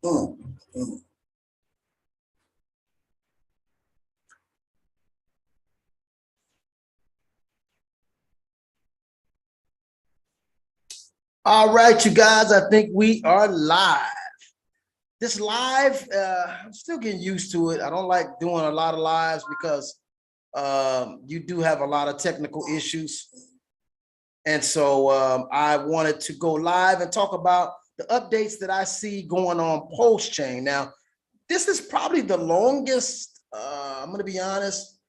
Mm, mm. All right, you guys, I think we are live. This live, I'm still getting used to it. I don't like doing a lot of lives because you do have a lot of technical issues. And so I wanted to go live and talk about the updates that I see going on PulseChain. Now, this is probably the longest, I'm going to be honest,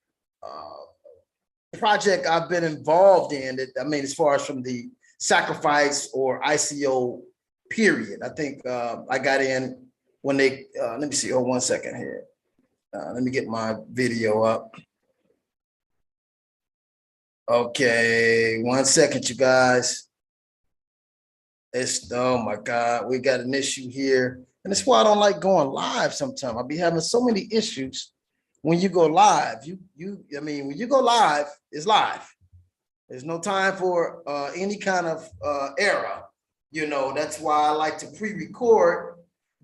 project I've been involved in. I mean, as far as from the sacrifice or ICO period, I think I got in when they, let me see, hold 1 second here. Let me get my video up. Okay, 1 second, you guys. Oh my God, we got an issue here. And that's why I don't like going live sometimes. I'll be having so many issues when you go live. I mean, when you go live, it's live. There's no time for any kind of error. You know, that's why I like to pre-record.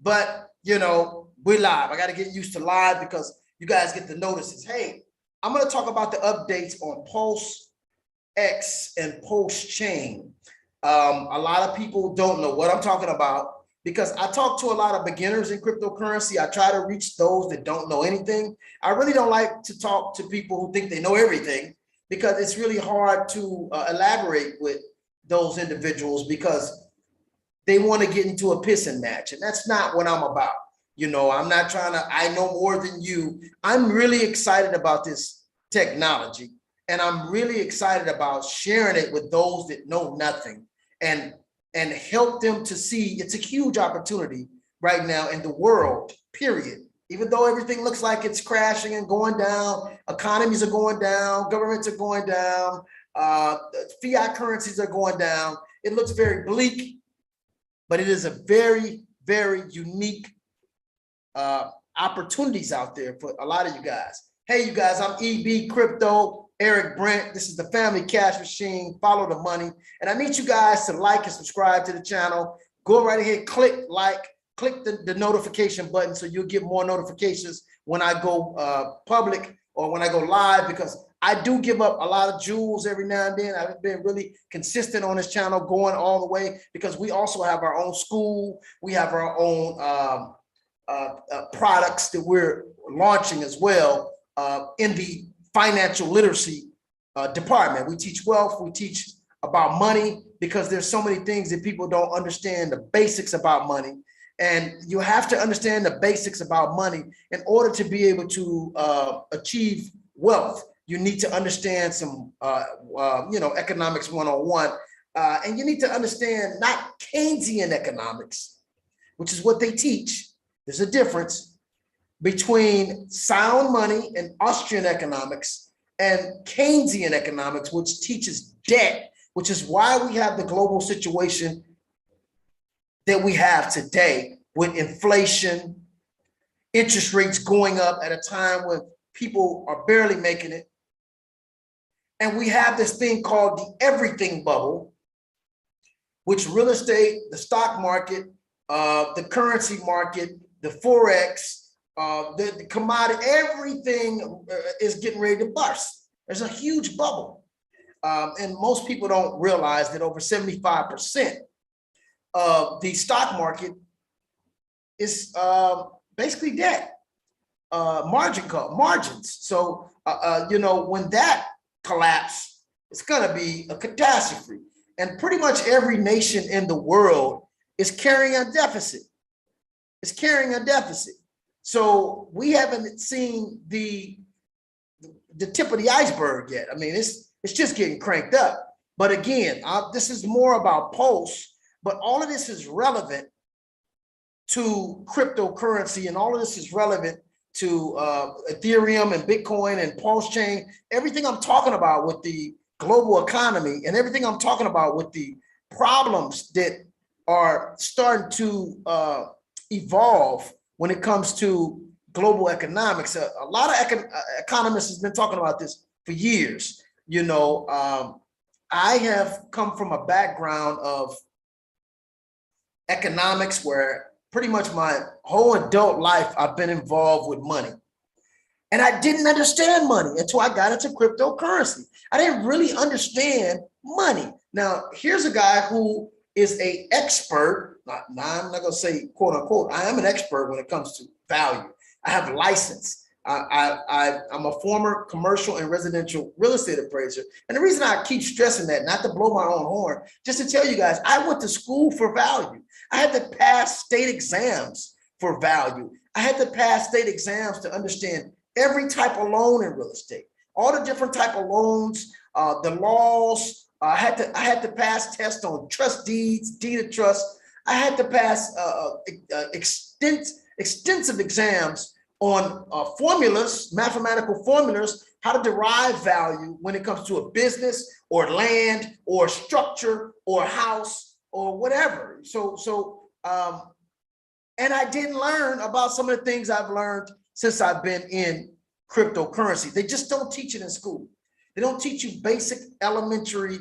But, you know, we're live. I got to get used to live because you guys get the notices. Hey, I'm going to talk about the updates on PulseX and PulseChain. A lot of people don't know what I'm talking about because I talk to a lot of beginners in cryptocurrency. I try to reach those that don't know anything. I really don't like to talk to people who think they know everything because it's really hard to elaborate with those individuals because they want to get into a pissing match. And that's not what I'm about. You know, I'm not trying to, I know more than you. I'm really excited about this technology. And I'm really excited about sharing it with those that know nothing and help them to see it's a huge opportunity right now in the world, period. Even though everything looks like it's crashing and going down, economies are going down, governments are going down, fiat currencies are going down. It looks very bleak, but it is a very, very unique opportunities out there for a lot of you guys. Hey, you guys, I'm EBcrypto, Eric Brent. This is the Family Cash Machine. Follow the money. And I need you guys to like and subscribe to the channel. Go right ahead, click like, click the notification button so you'll get more notifications when I go public or when I go live, because I do give up a lot of jewels every now and then. I've been really consistent on this channel going all the way because we also have our own school. We have our own products that we're launching as well in the financial literacy department. We teach wealth, we teach about money because there's so many things that people don't understand the basics about money. And you have to understand the basics about money in order to be able to achieve wealth. You need to understand some, you know, economics 101. And you need to understand not Keynesian economics, which is what they teach. There's a difference between sound money and Austrian economics and Keynesian economics, which teaches debt, which is why we have the global situation that we have today with inflation, interest rates going up at a time when people are barely making it. And we have this thing called the everything bubble, which real estate, the stock market, the currency market, the Forex, the commodity, everything is getting ready to burst. There's a huge bubble. And most people don't realize that over 75% of the stock market is basically debt, margins. So, you know, when that collapses, it's going to be a catastrophe. And pretty much every nation in the world is carrying a deficit. It's carrying a deficit. So we haven't seen the tip of the iceberg yet. I mean, it's just getting cranked up. But again, this is more about Pulse, but all of this is relevant to cryptocurrency, and all of this is relevant to Ethereum and Bitcoin and PulseChain. Everything I'm talking about with the global economy and everything I'm talking about with the problems that are starting to evolve when it comes to global economics. A lot of economists have been talking about this for years. You know, I have come from a background of economics where pretty much my whole adult life, I've been involved with money. And I didn't understand money until I got into cryptocurrency. I didn't really understand money. Now, here's a guy who is an expert. Now, I'm not going to say quote unquote. I am an expert when it comes to value. I have a license. I'm a former commercial and residential real estate appraiser. And the reason I keep stressing that, not to blow my own horn, just to tell you guys, I went to school for value. I had to pass state exams for value. I had to pass state exams to understand every type of loan in real estate, all the different type of loans, the laws. I had to pass tests on trust deeds, deed of trust. I had to pass extensive exams on formulas, mathematical formulas, how to derive value when it comes to a business or land or structure or house or whatever. And I didn't learn about some of the things I've learned since I've been in cryptocurrency. They just don't teach it in school. They don't teach you basic elementary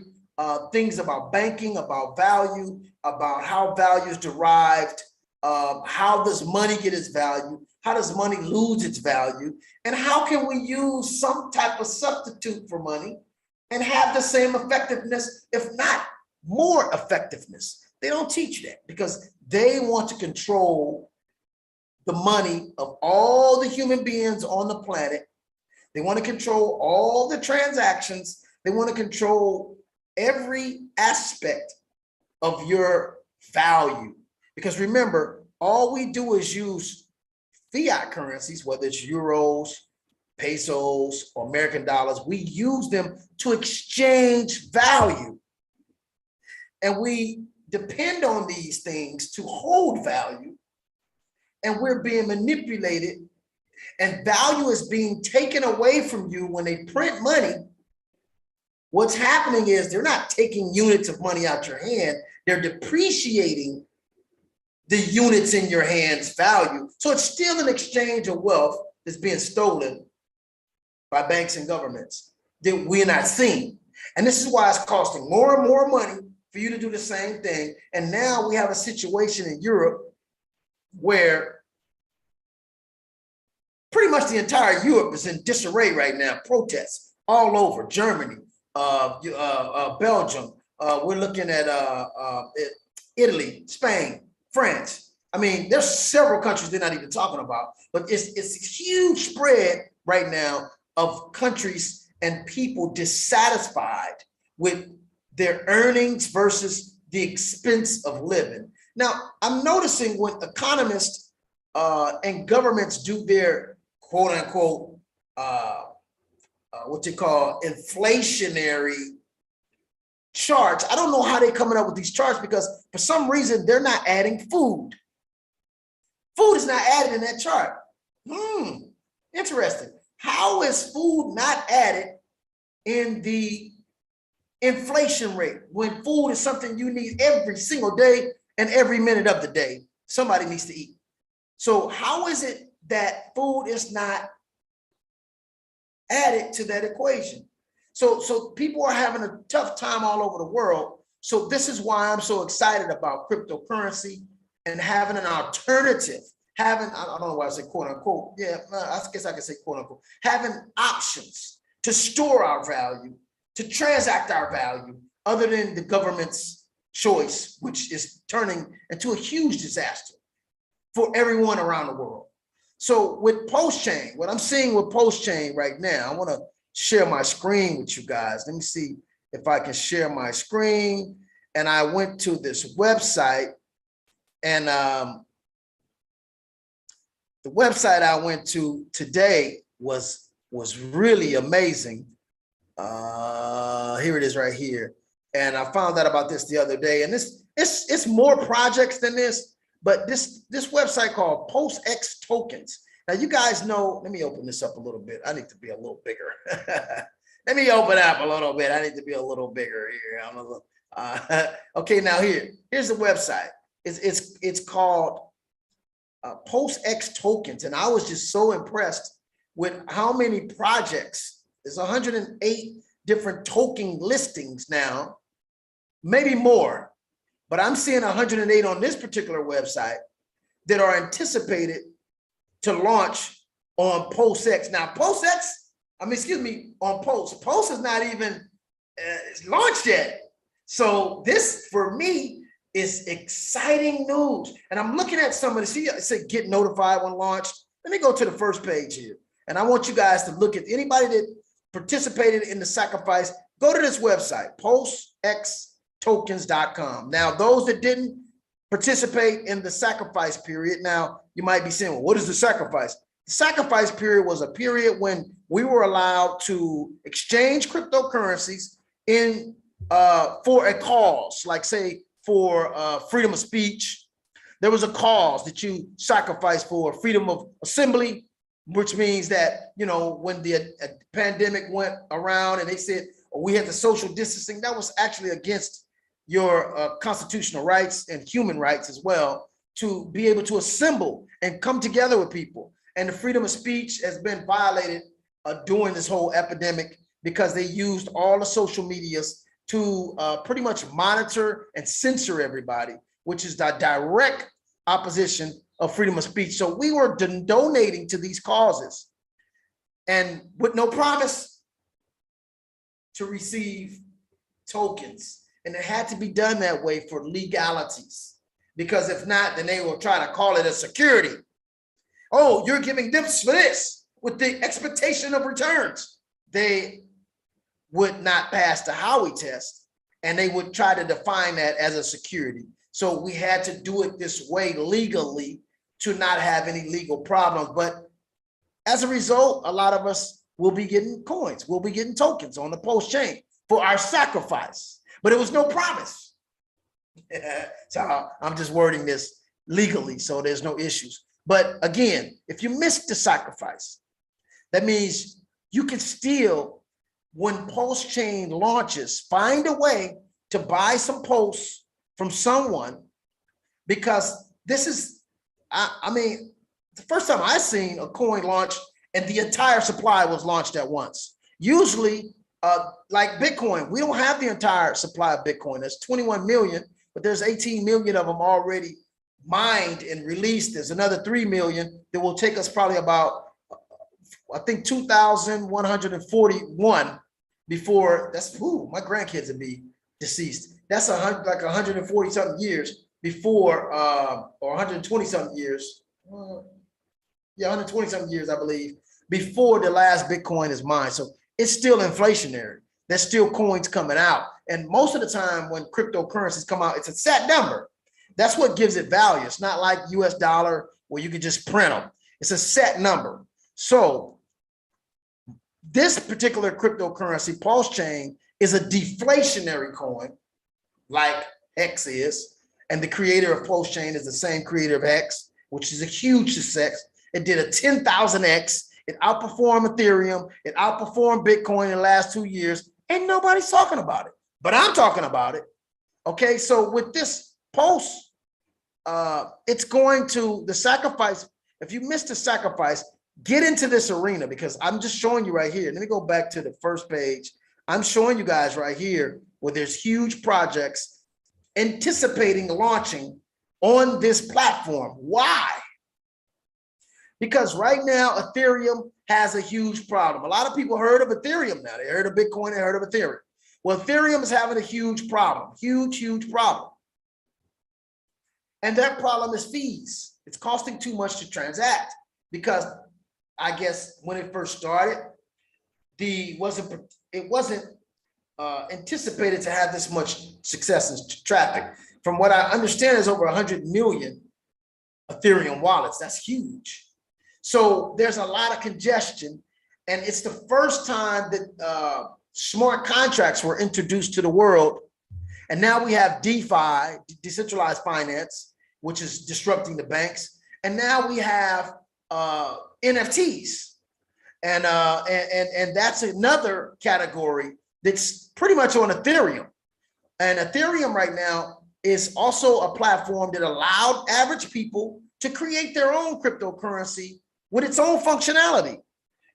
things about banking, about value, about how value is derived, how does money get its value, how does money lose its value, and how can we use some type of substitute for money and have the same effectiveness, if not more effectiveness. They don't teach you that because they want to control the money of all the human beings on the planet. They want to control all the transactions. They want to control every aspect of your value. Because remember, all we do is use fiat currencies, whether it's euros, pesos, or American dollars. We use them to exchange value. And we depend on these things to hold value. And we're being manipulated, and value is being taken away from you when they print money. What's happening is they're not taking units of money out your hand. They're depreciating the units in your hand's value. So it's still an exchange of wealth that's being stolen by banks and governments that we're not seeing. And this is why it's costing more and more money for you to do the same thing. And now we have a situation in Europe where pretty much the entire Europe is in disarray right now. Protests all over Germany, Belgium. We're looking at Italy, Spain, France. I mean, there's several countries they're not even talking about, but it's a huge spread right now of countries and people dissatisfied with their earnings versus the expense of living. Now, I'm noticing when economists and governments do their quote unquote, what you call inflationary charts. I don't know how they're coming up with these charts because for some reason they're not adding food. Food is not added in that chart. Interesting. How is food not added in the inflation rate when food is something you need every single day and every minute of the day? Somebody needs to eat. So how is it that food is not added to that equation? So people are having a tough time all over the world. So this is why I'm so excited about cryptocurrency and having an alternative, I don't know why I say quote unquote. Yeah, I guess I can say quote unquote, having options to store our value, to transact our value, other than the government's choice, which is turning into a huge disaster for everyone around the world. So with PulseChain, what I'm seeing with PulseChain right now, I want to share my screen with you guys. Let me see if I can share my screen. And I went to this website, and the website I went to today was really amazing. Here it is right here. And I found out about this the other day. And it's more projects than this, but this website called PulseX Tokens. Now you guys know, let me open this up a little bit. I need to be a little bigger. Let me open up a little bit. I need to be a little bigger here. I'm a little, okay, now here's the website. It's called PulseX Tokens. And I was just so impressed with how many projects. There's 108 different token listings now, maybe more, but I'm seeing 108 on this particular website. that are anticipated to launch on PulseX. Now, on Pulse. Pulse is not even launched yet. So this, for me, is exciting news. And I'm looking at some of the, see, it said get notified when launched. Let me go to the first page here. And I want you guys to look at anybody that participated in the sacrifice. Go to this website, pulsextokens.com. Now, those that didn't participate in the sacrifice period, now you might be saying, well, what is the sacrifice? The sacrifice period was a period when we were allowed to exchange cryptocurrencies in for a cause, like say for freedom of speech. There was a cause that you sacrificed for, freedom of assembly, which means that, you know, when the pandemic went around and they said, oh, we had the social distancing, that was actually against your constitutional rights and human rights as well, to be able to assemble and come together with people. And the freedom of speech has been violated during this whole epidemic because they used all the social medias to pretty much monitor and censor everybody, which is the direct opposition of freedom of speech. So we were donating to these causes and with no promise to receive tokens. And it had to be done that way for legalities, because if not, then they will try to call it a security. Oh, you're giving them for this with the expectation of returns. They would not pass the Howey test, and they would try to define that as a security. So we had to do it this way legally to not have any legal problems. But as a result, a lot of us will be getting coins. We'll be getting tokens on the PulseChain for our sacrifice. But it was no promise. So I'm just wording this legally, so there's no issues. But again, if you missed the sacrifice, that means you can still, when PulseChain launches, find a way to buy some Pulse from someone, because this is, I mean, the first time I seen a coin launch and the entire supply was launched at once. Usually, like Bitcoin, we don't have the entire supply of Bitcoin. There's 21 million, but there's 18 million of them already mined and released. There's another 3 million that will take us probably about, I think, 2,141 before that's, ooh, my grandkids would be deceased. That's like 140 something years before, or 120 something years. Yeah, 120 something years, I believe, before the last Bitcoin is mined. So it's still inflationary. There's still coins coming out. And most of the time when cryptocurrencies come out, it's a set number. That's what gives it value. It's not like US dollar where you can just print them. It's a set number. So this particular cryptocurrency, PulseChain, is a deflationary coin like X is. And the creator of PulseChain is the same creator of X, which is a huge success. It did a 10,000X. It outperformed Ethereum. It outperformed Bitcoin in the last 2 years. And nobody's talking about it. But I'm talking about it. Okay, so with this Pulse, it's going to, the sacrifice, if you missed the sacrifice, get into this arena, because I'm just showing you right here. Let me go back to the first page. I'm showing you guys right here where there's huge projects anticipating launching on this platform. Why? Because right now, Ethereum has a huge problem. A lot of people heard of Ethereum now. They heard of Bitcoin, they heard of Ethereum. Well, Ethereum is having a huge problem, huge problem. And that problem is fees. It's costing too much to transact, because I guess when it first started, it wasn't anticipated to have this much success in traffic. From what I understand, there's over 100 million Ethereum wallets. That's huge. So there's a lot of congestion, and it's the first time that smart contracts were introduced to the world. And now we have DeFi, decentralized finance, which is disrupting the banks. And now we have NFTs. And that's another category that's pretty much on Ethereum. And Ethereum right now is also a platform that allowed average people to create their own cryptocurrency with its own functionality.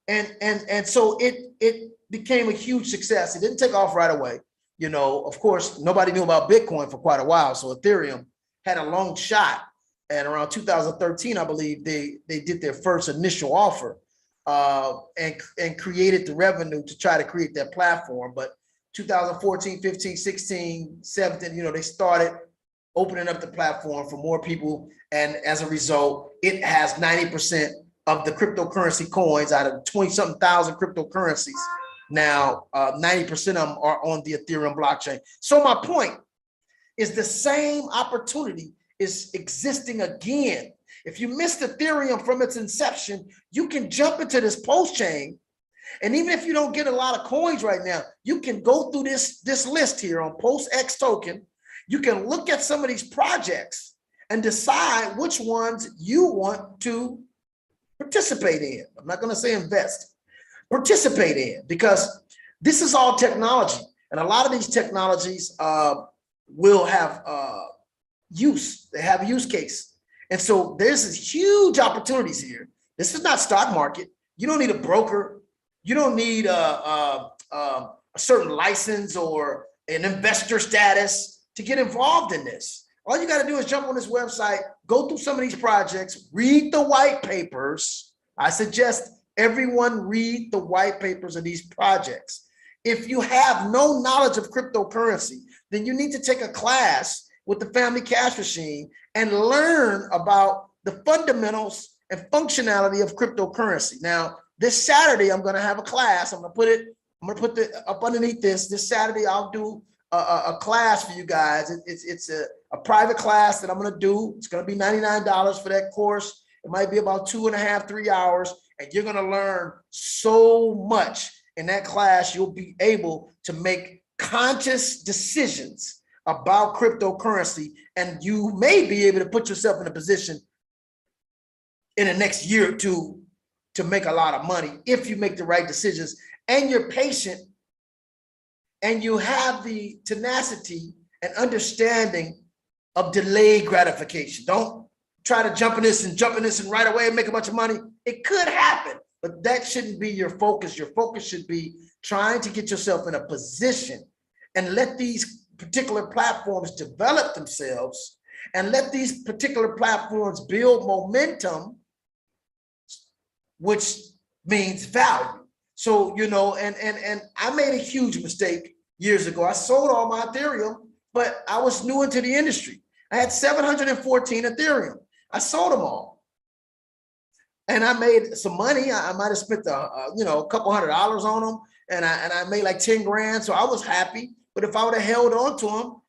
And so it became a huge success. It didn't take off right away. You know, of course, nobody knew about Bitcoin for quite a while. So Ethereum had a long shot. And around 2013, I believe they did their first initial offer and created the revenue to try to create that platform. But 2014, 15, 16, 17, you know, they started opening up the platform for more people. And as a result, it has 90% of the cryptocurrency coins out of 20-something thousand cryptocurrencies. Now, 90% of them are on the Ethereum blockchain. So my point is the same opportunity is existing again. If you missed Ethereum from its inception, you can jump into this PulseChain. And even if you don't get a lot of coins right now, you can go through this list here on PulseX token. You can look at some of these projects and decide which ones you want to participate in. I'm not going to say invest, participate in, because this is all technology. And a lot of these technologies will have use. They have a use case. And so there's this huge opportunities here. This is not stock market. You don't need a broker. You don't need a certain license or an investor status to get involved in this. All you got to do is jump on this website, go through some of these projects, read the white papers. I suggest everyone read the white papers of these projects. If you have no knowledge of cryptocurrency, then you need to take a class with the Family Cash Machine and learn about the fundamentals and functionality of cryptocurrency. Now, this Saturday, I'm going to have a class. I'm going to put it up underneath this. This Saturday, I'll do a class for you guys. It's a private class that I'm going to do. It's going to be $99 for that course. It might be about 2.5, 3 hours, and you're going to learn so much in that class. You'll be able to make conscious decisions about cryptocurrency, and you may be able to put yourself in a position in the next year or two to make a lot of money if you make the right decisions and you're patient and you have the tenacity and understanding of delayed gratification. Don't try to jump in this and right away and make a bunch of money. It could happen, but that shouldn't be your focus. Your focus should be trying to get yourself in a position and let these particular platforms develop themselves and let these particular platforms build momentum, which means value. So, you know, and I made a huge mistake years ago. I sold all my Ethereum, but I was new into the industry. I had 714 Ethereum. I sold them all. And I made some money. I might have spent a couple $100 on them, and I made like 10 grand. So I was happy. But if I would have held on to them,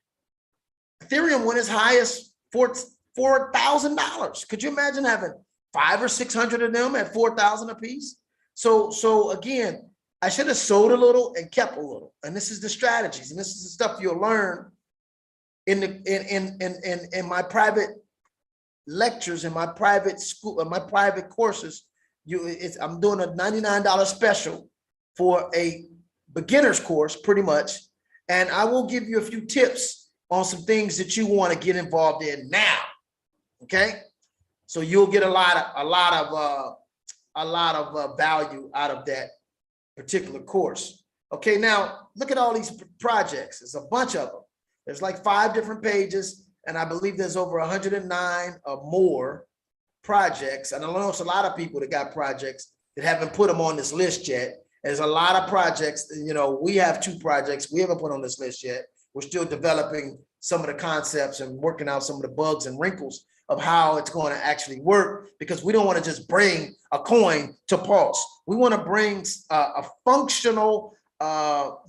Ethereum went as high as $4,000. Could you imagine having 500 or 600 of them at 4,000 a piece? So again, I should have sold a little and kept a little. And this is the strategies, and this is the stuff you'll learn in my private lectures, in my private school, in my private courses. I'm doing a $99 special for a beginner's course, pretty much. And I will give you a few tips on some things that you want to get involved in now. Okay, so you'll get a lot of value out of that particular course. Okay, now look at all these projects. There's a bunch of them. There's like 5 different pages, and I believe there's over 109 or more projects. And I know it's a lot of people that got projects that haven't put them on this list yet. There's a lot of projects. You know, we have 2 projects we haven't put on this list yet. We're still developing some of the concepts and working out some of the bugs and wrinkles of how it's going to actually work, because we don't want to just bring a coin to Pulse. We want to bring a functional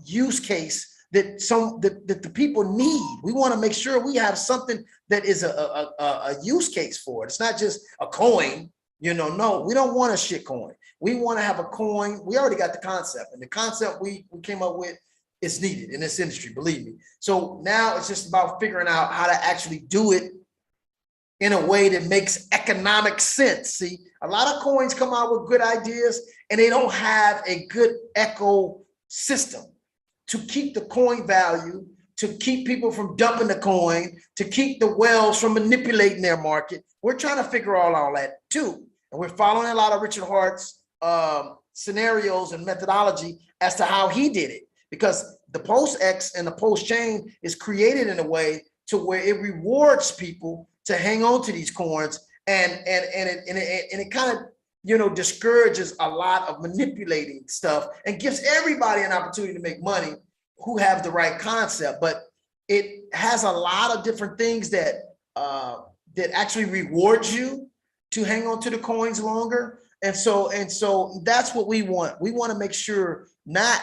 use case that the people need. We want to make sure we have something that is a use case for it. It's not just a coin. You know, no, we don't want a shit coin. We want to have a coin. We already got the concept, and the concept we came up with is needed in this industry, believe me. So now it's just about figuring out how to actually do it in a way that makes economic sense. See, a lot of coins come out with good ideas, and they don't have a good ecosystem to keep the coin value, to keep people from dumping the coin, to keep the whales from manipulating their market. We're trying to figure all that too. And we're following a lot of Richard Hart's scenarios and methodology as to how he did it, because the PulseX and the PulseChain is created in a way to where it rewards people to hang on to these coins, and it kind of, you know, discourages a lot of manipulating stuff and gives everybody an opportunity to make money who have the right concept. But it has a lot of different things that that actually rewards you to hang on to the coins longer. And so that's what we want. We want to make sure not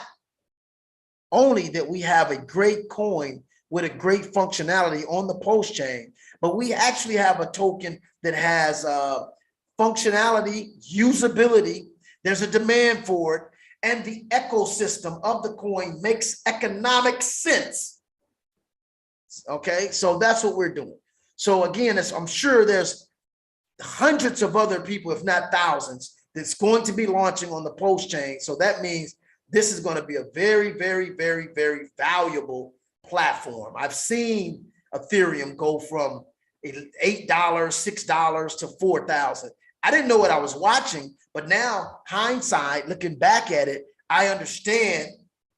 only that we have a great coin with a great functionality on the PulseChain, but we actually have a token that has functionality, usability. There's a demand for it, and the ecosystem of the coin makes economic sense. Okay, so that's what we're doing. So again, I'm sure there's hundreds of other people, if not thousands, that's going to be launching on the PulseChain. So that means this is going to be a very, very, very, very valuable platform. I've seen Ethereum go from $8, $6 to 4,000. I didn't know what I was watching, but now hindsight, looking back at it, I understand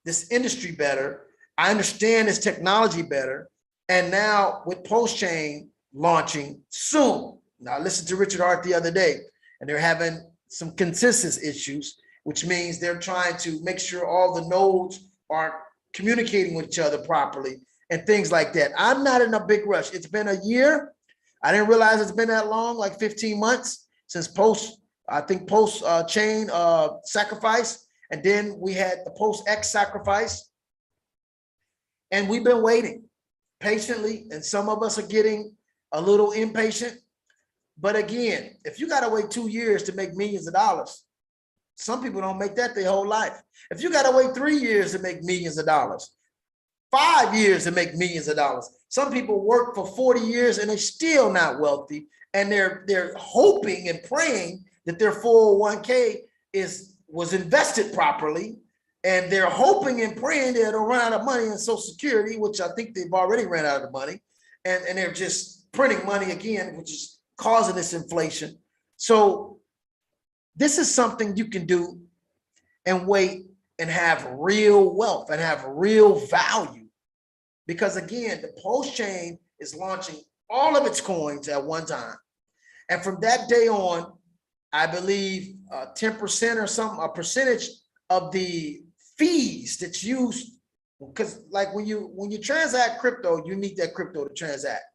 this industry better. I understand this technology better. And now with PulseChain launching soon. Now I listened to Richard Hart the other day, and they're having some consistency issues, which means they're trying to make sure all the nodes are communicating with each other properly and things like that. I'm not in a big rush. It's been a year. I didn't realize it's been that long, like 15 months since PulseChain sacrifice. And then we had the PulseX sacrifice. And we've been waiting patiently. And some of us are getting a little impatient. But again, if you got to wait 2 years to make millions of dollars, some people don't make that their whole life. If you got to wait 3 years to make millions of dollars, 5 years to make millions of dollars, some people work for 40 years and they're still not wealthy, and they're hoping and praying that their 401k was invested properly, and they're hoping and praying that they'll run out of money in Social Security, which I think they've already ran out of money, and they're just printing money again, which is causing this inflation. So this is something you can do and wait and have real wealth and have real value. Because again, the PulseChain is launching all of its coins at one time. And from that day on, I believe 10% or something, a percentage of the fees that's used, because like when you transact crypto, you need that crypto to transact.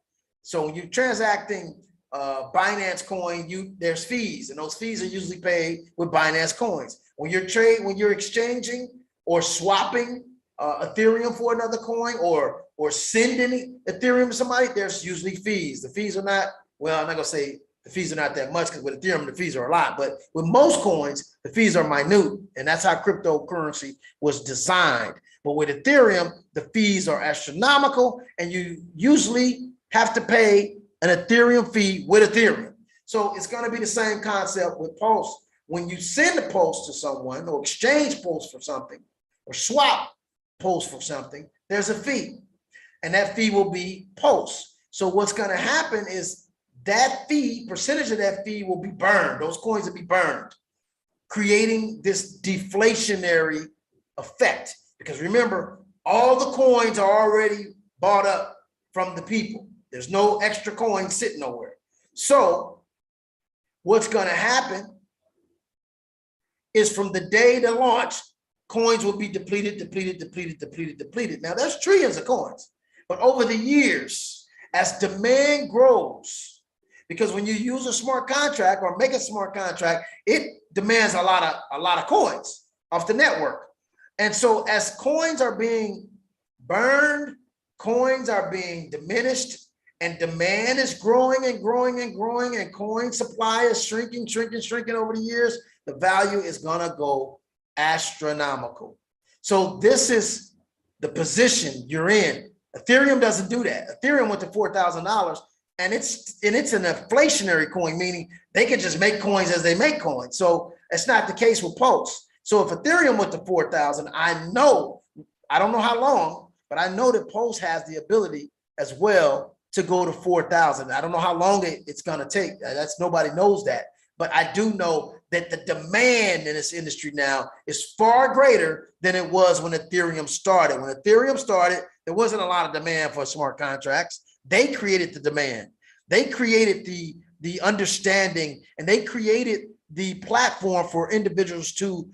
So when you're transacting Binance coin, there's fees, and those fees are usually paid with Binance coins. When you're exchanging or swapping Ethereum for another coin, or sending Ethereum to somebody, there's usually fees. The fees are not, well, I'm not gonna say the fees are not that much, because with Ethereum the fees are a lot, but with most coins the fees are minute, and that's how cryptocurrency was designed. But with Ethereum the fees are astronomical, and you usually have to pay an Ethereum fee with Ethereum. So it's going to be the same concept with Pulse. When you send a Pulse to someone, or exchange Pulse for something, or swap Pulse for something, there's a fee, and that fee will be Pulse. So what's going to happen is that fee, percentage of that fee, will be burned. Those coins will be burned, creating this deflationary effect. Because remember, all the coins are already bought up from the people. There's no extra coins sitting nowhere. So what's going to happen is, from the day to launch, coins will be depleted. Now there's trillions of coins, but over the years, as demand grows, because when you use a smart contract or make a smart contract, it demands a lot of coins off the network. And so as coins are being burned, coins are being diminished, and demand is growing and growing and growing, and coin supply is shrinking over the years, the value is gonna go astronomical. So this is the position you're in. Ethereum doesn't do that. Ethereum went to $4,000, and it's an inflationary coin, meaning they can just make coins as they make coins. So it's not the case with Pulse. So if Ethereum went to 4,000, I don't know how long, but I know that Pulse has the ability as well to go to 4,000. I don't know how long it's going to take. Nobody knows that. But I do know that the demand in this industry now is far greater than it was when Ethereum started. When Ethereum started, there wasn't a lot of demand for smart contracts. They created the demand. They created the understanding, and they created the platform for individuals to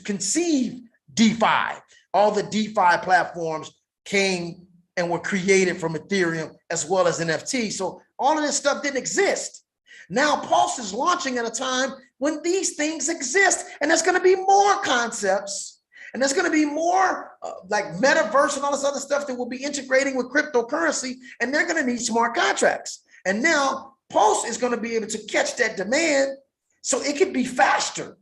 conceive DeFi. All the DeFi platforms came and were created from Ethereum as well as NFT. So all of this stuff didn't exist. Now Pulse is launching at a time when these things exist, and there's going to be more concepts, and there's going to be more like metaverse and all this other stuff that will be integrating with cryptocurrency, and they're going to need smart contracts. And now Pulse is going to be able to catch that demand so it could be faster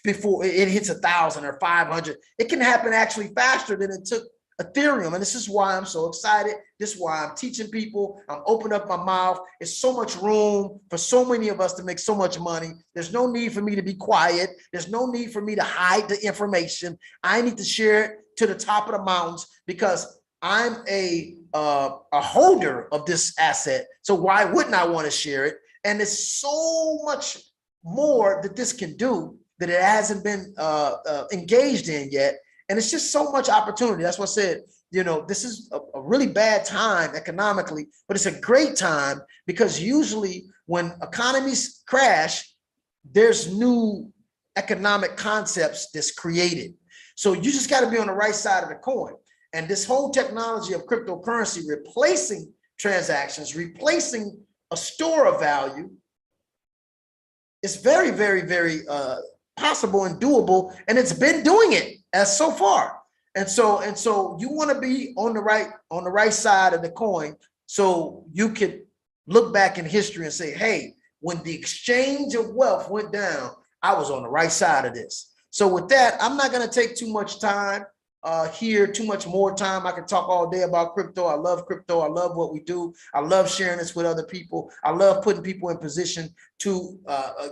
before it hits 1,000 or 500. It can happen actually faster than it took Ethereum. And this is why I'm so excited. This is why I'm teaching people. I'm opening up my mouth. It's so much room for so many of us to make so much money. There's no need for me to be quiet. There's no need for me to hide the information. I need to share it to the top of the mountains because I'm a holder of this asset. So why wouldn't I want to share it? And there's so much more that this can do that it hasn't been engaged in yet. And it's just so much opportunity. That's what I said, you know, this is a really bad time economically, but it's a great time because usually when economies crash, there's new economic concepts that's created. So you just got to be on the right side of the coin. And this whole technology of cryptocurrency replacing transactions, replacing a store of value is very, very, very possible and doable. And it's been doing it as so far. And so you want to be on the right side of the coin so you could look back in history and say, hey, when the exchange of wealth went down, I was on the right side of this. So with that, I'm not going to take too much time here, too much more time. I can talk all day about crypto. I love crypto. I love what we do. I love sharing this with other people. I love putting people in position to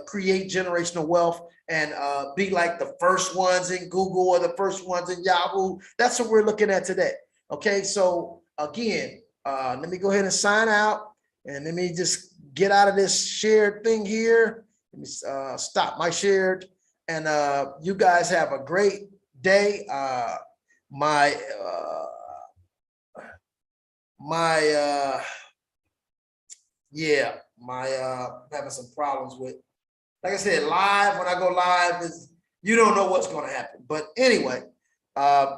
create generational wealth and be like the first ones in Google or the first ones in Yahoo. That's what we're looking at today. Okay, so again, let me go ahead and sign out, and let me just get out of this shared thing here. Let me stop my shared, and you guys have a great day. My having some problems with, like I said, live. When I go live, is you don't know what's going to happen. But anyway,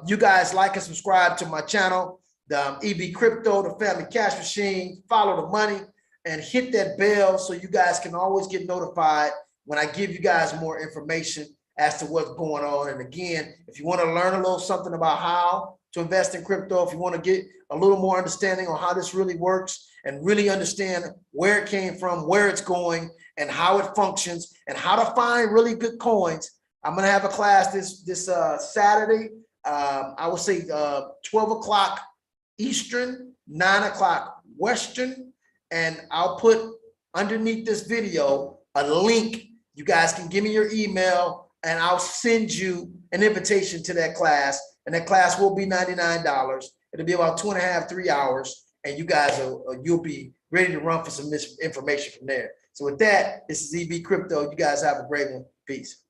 you guys like and subscribe to my channel, the EBcrypto, the Family Cash Machine. Follow the money and hit that bell so you guys can always get notified when I give you guys more information as to what's going on. And again, if you want to learn a little something about how to invest in crypto, if you want to get a little more understanding on how this really works and really understand where it came from, where it's going, and how it functions, and how to find really good coins, I'm going to have a class this Saturday. I would say 12 o'clock Eastern, 9 o'clock Western, and I'll put underneath this video a link. You guys can give me your email, and I'll send you an invitation to that class. And that class will be $99. It'll be about 2.5, 3 hours. And you guys you'll be ready to run for some information from there. So with that, this is EBcrypto. You guys have a great one. Peace.